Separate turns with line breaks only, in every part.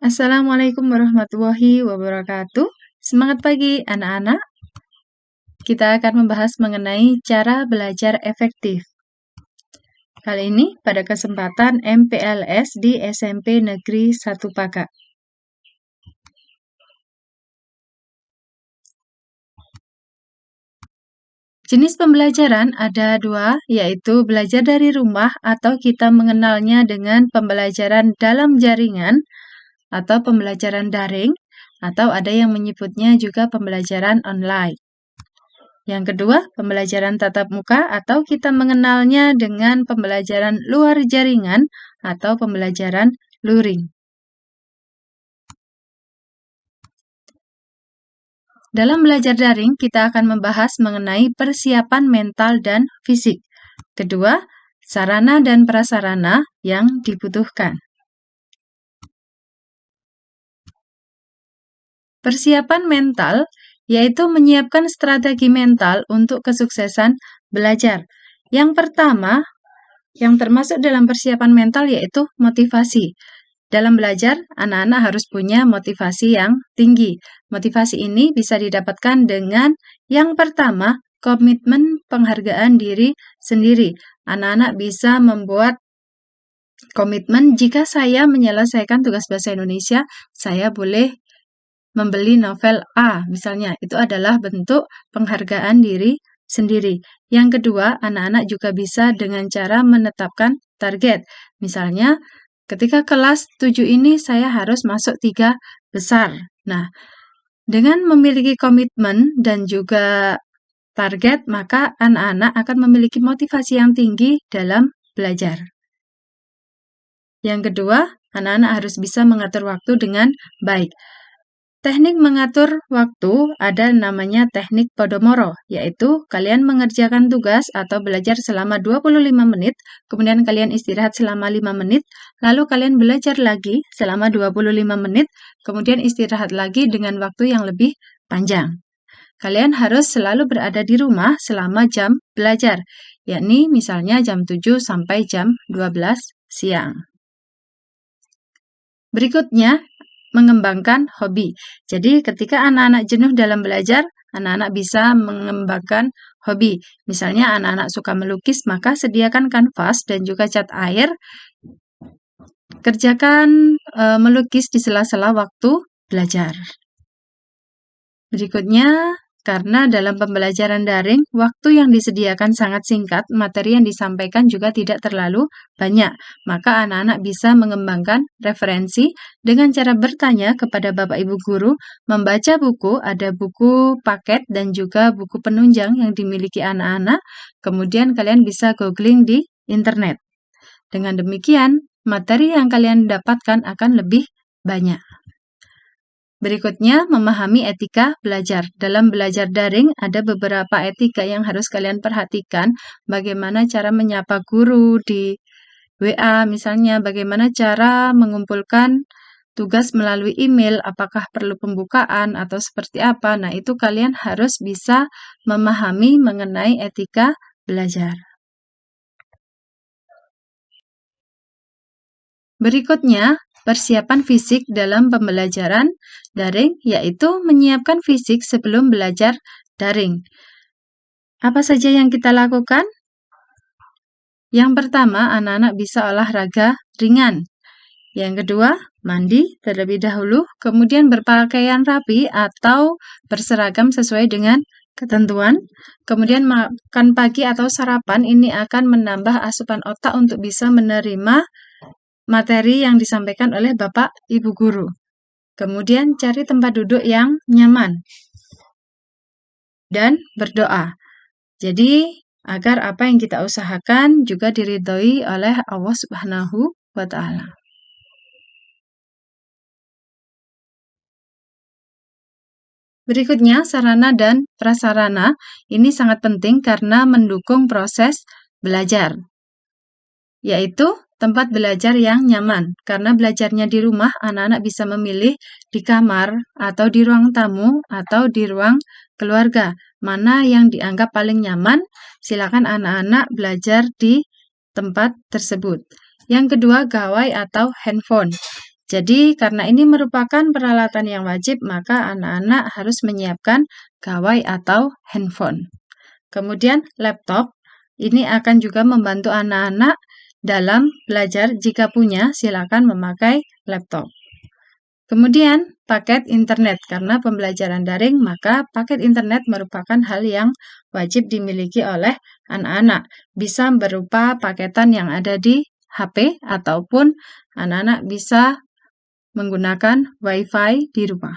Assalamualaikum warahmatullahi wabarakatuh. Semangat pagi anak-anak. Kita akan membahas mengenai cara belajar efektif. Kali ini pada kesempatan MPLS di SMP Negeri 1 Paka. Jenis pembelajaran ada dua, yaitu belajar dari rumah atau kita mengenalnya dengan pembelajaran dalam jaringan atau pembelajaran daring, atau ada yang menyebutnya juga pembelajaran online. Yang kedua, pembelajaran tatap muka atau kita mengenalnya dengan pembelajaran luar jaringan atau pembelajaran luring. Dalam belajar daring, kita akan membahas mengenai persiapan mental dan fisik. Kedua, sarana dan prasarana yang dibutuhkan. Persiapan mental yaitu menyiapkan strategi mental untuk kesuksesan belajar. Yang pertama, yang termasuk dalam persiapan mental yaitu motivasi. Dalam belajar, anak-anak harus punya motivasi yang tinggi. Motivasi ini bisa didapatkan dengan yang pertama, komitmen penghargaan diri sendiri. Anak-anak bisa membuat komitmen, jika saya menyelesaikan tugas bahasa Indonesia, saya boleh membeli novel A, misalnya. Itu adalah bentuk penghargaan diri sendiri. Yang kedua, anak-anak juga bisa dengan cara menetapkan target. Misalnya, ketika kelas 7 ini saya harus masuk 3 besar. Nah, dengan memiliki komitmen dan juga target, maka anak-anak akan memiliki motivasi yang tinggi dalam belajar. Yang kedua, anak-anak harus bisa mengatur waktu dengan baik. Teknik mengatur waktu ada namanya teknik Pomodoro, yaitu kalian mengerjakan tugas atau belajar selama 25 menit, kemudian kalian istirahat selama 5 menit, lalu kalian belajar lagi selama 25 menit, kemudian istirahat lagi dengan waktu yang lebih panjang. Kalian harus selalu berada di rumah selama jam belajar, yakni misalnya jam 7 sampai jam 12 siang. Berikutnya, mengembangkan hobi. Jadi ketika anak-anak jenuh dalam belajar, anak-anak bisa mengembangkan hobi. Misalnya anak-anak suka melukis, maka sediakan kanvas dan juga cat air. Kerjakan melukis di sela-sela waktu belajar. Berikutnya, karena dalam pembelajaran daring, waktu yang disediakan sangat singkat, materi yang disampaikan juga tidak terlalu banyak. Maka anak-anak bisa mengembangkan referensi dengan cara bertanya kepada Bapak Ibu Guru, membaca buku, ada buku paket dan juga buku penunjang yang dimiliki anak-anak. Kemudian kalian bisa googling di internet. Dengan demikian, materi yang kalian dapatkan akan lebih banyak. Berikutnya, memahami etika belajar. Dalam belajar daring, ada beberapa etika yang harus kalian perhatikan. Bagaimana cara menyapa guru di WA, misalnya bagaimana cara mengumpulkan tugas melalui email, apakah perlu pembukaan atau seperti apa. Nah, itu kalian harus bisa memahami mengenai etika belajar. Berikutnya, persiapan fisik dalam pembelajaran daring, yaitu menyiapkan fisik sebelum belajar daring. Apa saja yang kita lakukan? Yang pertama, anak-anak bisa olahraga ringan. Yang kedua, mandi terlebih dahulu, kemudian berpakaian rapi atau berseragam sesuai dengan ketentuan. Kemudian makan pagi atau sarapan, ini akan menambah asupan otak untuk bisa menerima materi yang disampaikan oleh Bapak Ibu Guru. Kemudian cari tempat duduk yang nyaman dan berdoa. Jadi, agar apa yang kita usahakan juga diridhoi oleh Allah Subhanahu wa Ta'ala. Berikutnya, sarana dan prasarana. Ini sangat penting karena mendukung proses belajar, yaitu tempat belajar yang nyaman. Karena belajarnya di rumah, anak-anak bisa memilih di kamar atau di ruang tamu atau di ruang keluarga. Mana yang dianggap paling nyaman, silakan anak-anak belajar di tempat tersebut. Yang kedua, gawai atau handphone. Jadi, karena ini merupakan peralatan yang wajib, maka anak-anak harus menyiapkan gawai atau handphone. Kemudian, laptop ini akan juga membantu anak-anak dalam belajar. Jika punya, silakan memakai laptop. Kemudian, paket internet. Karena pembelajaran daring, maka paket internet merupakan hal yang wajib dimiliki oleh anak-anak. Bisa berupa paketan yang ada di HP, ataupun anak-anak bisa menggunakan WiFi di rumah.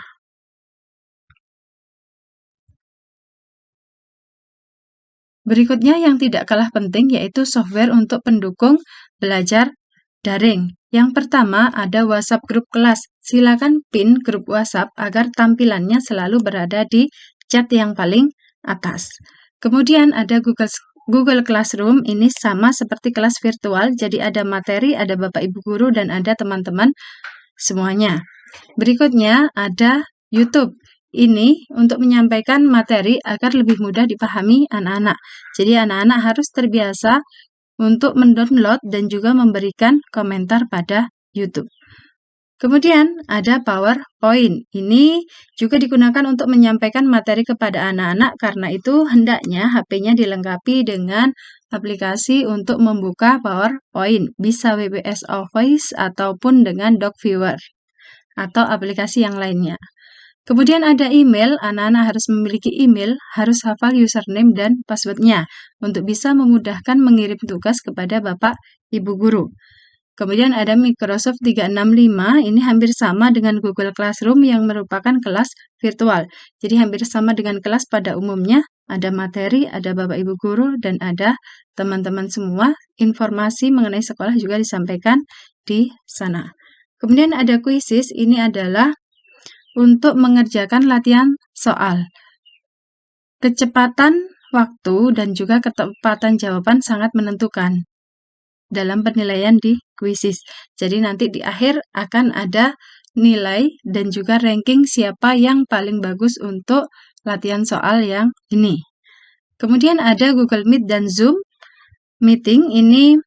Berikutnya yang tidak kalah penting yaitu software untuk pendukung belajar daring. Yang pertama ada WhatsApp grup kelas. Silakan pin grup WhatsApp agar tampilannya selalu berada di chat yang paling atas. Kemudian ada Google Classroom, ini sama seperti kelas virtual, jadi ada materi, ada Bapak Ibu guru, dan ada teman-teman semuanya. Berikutnya ada YouTube. Ini untuk menyampaikan materi agar lebih mudah dipahami anak-anak. Jadi anak-anak harus terbiasa untuk mendownload dan juga memberikan komentar pada YouTube. Kemudian ada PowerPoint. Ini juga digunakan untuk menyampaikan materi kepada anak-anak, karena itu hendaknya HP-nya dilengkapi dengan aplikasi untuk membuka PowerPoint. Bisa WBS Office ataupun dengan Doc Viewer atau aplikasi yang lainnya. Kemudian ada email, anak-anak harus memiliki email, harus hafal username dan passwordnya untuk bisa memudahkan mengirim tugas kepada Bapak Ibu guru. Kemudian ada Microsoft 365, ini hampir sama dengan Google Classroom yang merupakan kelas virtual. Jadi hampir sama dengan kelas pada umumnya, ada materi, ada Bapak Ibu guru, dan ada teman-teman semua. Informasi mengenai sekolah juga disampaikan di sana. Kemudian ada quizzes, ini adalah untuk mengerjakan latihan soal. Kecepatan waktu dan juga ketepatan jawaban sangat menentukan dalam penilaian di quizzes. Jadi nanti di akhir akan ada nilai dan juga ranking siapa yang paling bagus untuk latihan soal yang ini. Kemudian ada Google Meet dan Zoom Meeting, ini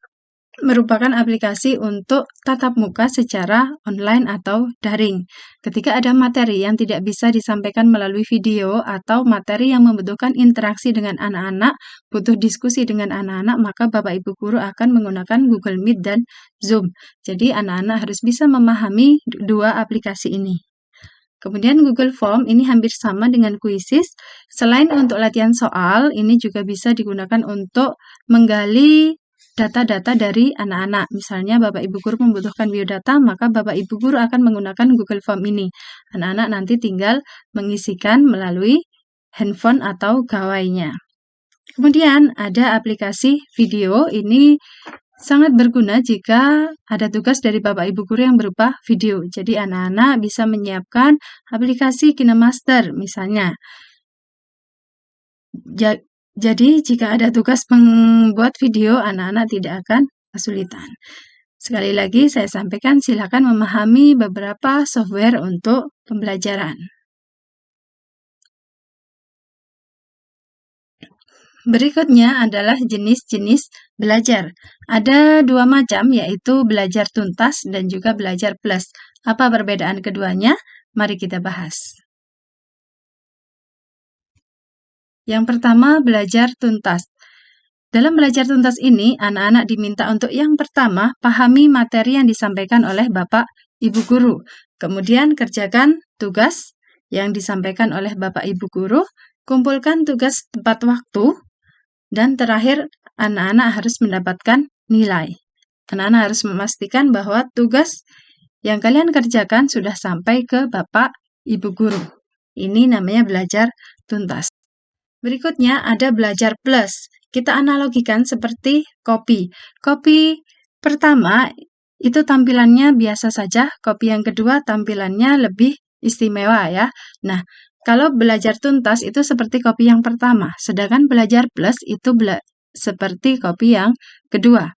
merupakan aplikasi untuk tatap muka secara online atau daring. Ketika ada materi yang tidak bisa disampaikan melalui video atau materi yang membutuhkan interaksi dengan anak-anak, butuh diskusi dengan anak-anak, maka Bapak Ibu guru akan menggunakan Google Meet dan Zoom. Jadi anak-anak harus bisa memahami dua aplikasi ini. Kemudian Google Form ini hampir sama dengan Quizzes. Selain untuk latihan soal, ini juga bisa digunakan untuk menggali data-data dari anak-anak. Misalnya Bapak Ibu guru membutuhkan biodata, maka Bapak Ibu guru akan menggunakan Google Form ini. Anak-anak nanti tinggal mengisikan melalui handphone atau gawainya. Kemudian ada aplikasi video, ini sangat berguna jika ada tugas dari Bapak Ibu guru yang berupa video. Jadi anak-anak bisa menyiapkan aplikasi KineMaster misalnya. Jadi, jika ada tugas membuat video, anak-anak tidak akan kesulitan. Sekali lagi, saya sampaikan silakan memahami beberapa software untuk pembelajaran. Berikutnya adalah jenis-jenis belajar. Ada dua macam, yaitu belajar tuntas dan juga belajar plus. Apa perbedaan keduanya? Mari kita bahas. Yang pertama, belajar tuntas. Dalam belajar tuntas ini, anak-anak diminta untuk yang pertama, pahami materi yang disampaikan oleh Bapak Ibu guru. Kemudian, kerjakan tugas yang disampaikan oleh Bapak Ibu guru, kumpulkan tugas tepat waktu, dan terakhir, anak-anak harus mendapatkan nilai. Anak-anak harus memastikan bahwa tugas yang kalian kerjakan sudah sampai ke Bapak Ibu guru. Ini namanya belajar tuntas. Berikutnya ada belajar plus. Kita analogikan seperti kopi. Kopi pertama itu tampilannya biasa saja, kopi yang kedua tampilannya lebih istimewa ya. Nah, kalau belajar tuntas itu seperti kopi yang pertama, sedangkan belajar plus itu seperti kopi yang kedua.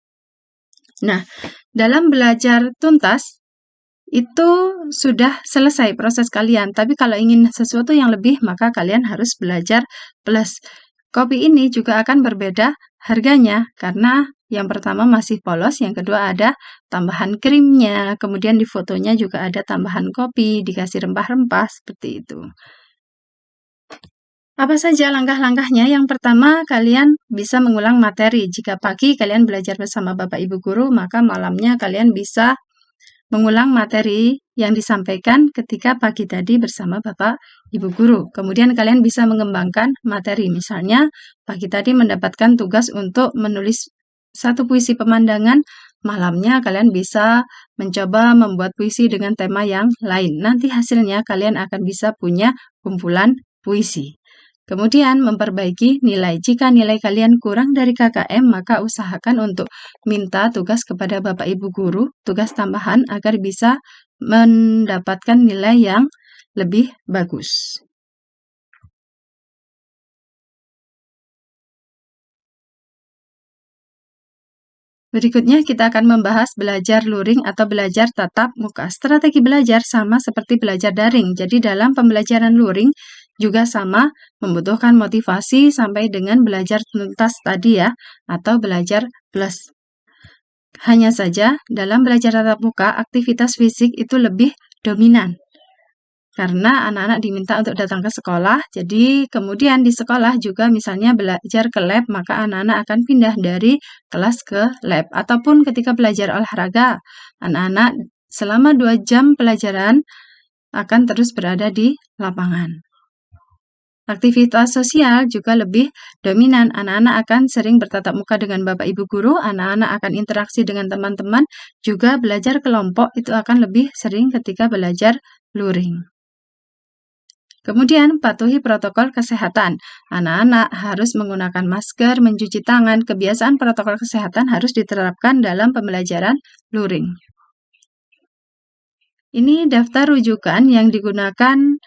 Nah, dalam belajar tuntas itu sudah selesai proses kalian, tapi kalau ingin sesuatu yang lebih, maka kalian harus belajar plus. Kopi ini juga akan berbeda harganya, karena Yang pertama masih polos, yang kedua ada tambahan krimnya, kemudian di fotonya juga ada tambahan kopi, dikasih rempah-rempah, seperti itu. Apa saja langkah-langkahnya? Yang pertama, kalian bisa mengulang materi. Jika pagi kalian belajar bersama Bapak Ibu Guru, maka malamnya kalian bisa mengulang materi yang disampaikan ketika pagi tadi bersama Bapak Ibu Guru. Kemudian kalian bisa mengembangkan materi. Misalnya, pagi tadi mendapatkan tugas untuk menulis satu puisi pemandangan, malamnya kalian bisa mencoba membuat puisi dengan tema yang lain. Nanti hasilnya kalian akan bisa punya kumpulan puisi. Kemudian memperbaiki nilai. Jika nilai kalian kurang dari KKM, maka usahakan untuk minta tugas kepada Bapak Ibu Guru, tugas tambahan agar bisa mendapatkan nilai yang lebih bagus. Berikutnya kita akan membahas belajar luring atau belajar tatap muka. Strategi belajar sama seperti belajar daring. Jadi dalam pembelajaran luring juga sama membutuhkan motivasi sampai dengan belajar tuntas tadi ya, atau belajar plus. Hanya saja dalam belajar tatap muka aktivitas fisik itu lebih dominan. Karena anak-anak diminta untuk datang ke sekolah, jadi kemudian di sekolah juga misalnya belajar ke lab, maka anak-anak akan pindah dari kelas ke lab. Ataupun ketika belajar olahraga, anak-anak selama 2 jam pelajaran akan terus berada di lapangan. Aktivitas sosial juga lebih dominan. Anak-anak akan sering bertatap muka dengan Bapak Ibu Guru, anak-anak akan interaksi dengan teman-teman, juga belajar kelompok itu akan lebih sering ketika belajar luring. Kemudian, patuhi protokol kesehatan. Anak-anak harus menggunakan masker, mencuci tangan. Kebiasaan protokol kesehatan harus diterapkan dalam pembelajaran luring. Ini daftar rujukan yang digunakan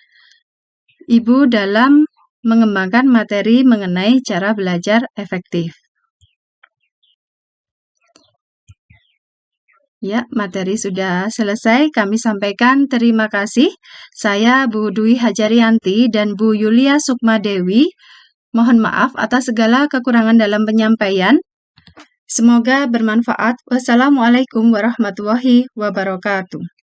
Ibu dalam mengembangkan materi mengenai cara belajar efektif. Ya, materi sudah selesai. Kami sampaikan terima kasih. Saya Bu Dwi Hajarianti dan Bu Yulia Sukmadewi. Mohon maaf atas segala kekurangan dalam penyampaian. Semoga bermanfaat. Wassalamualaikum warahmatullahi wabarakatuh.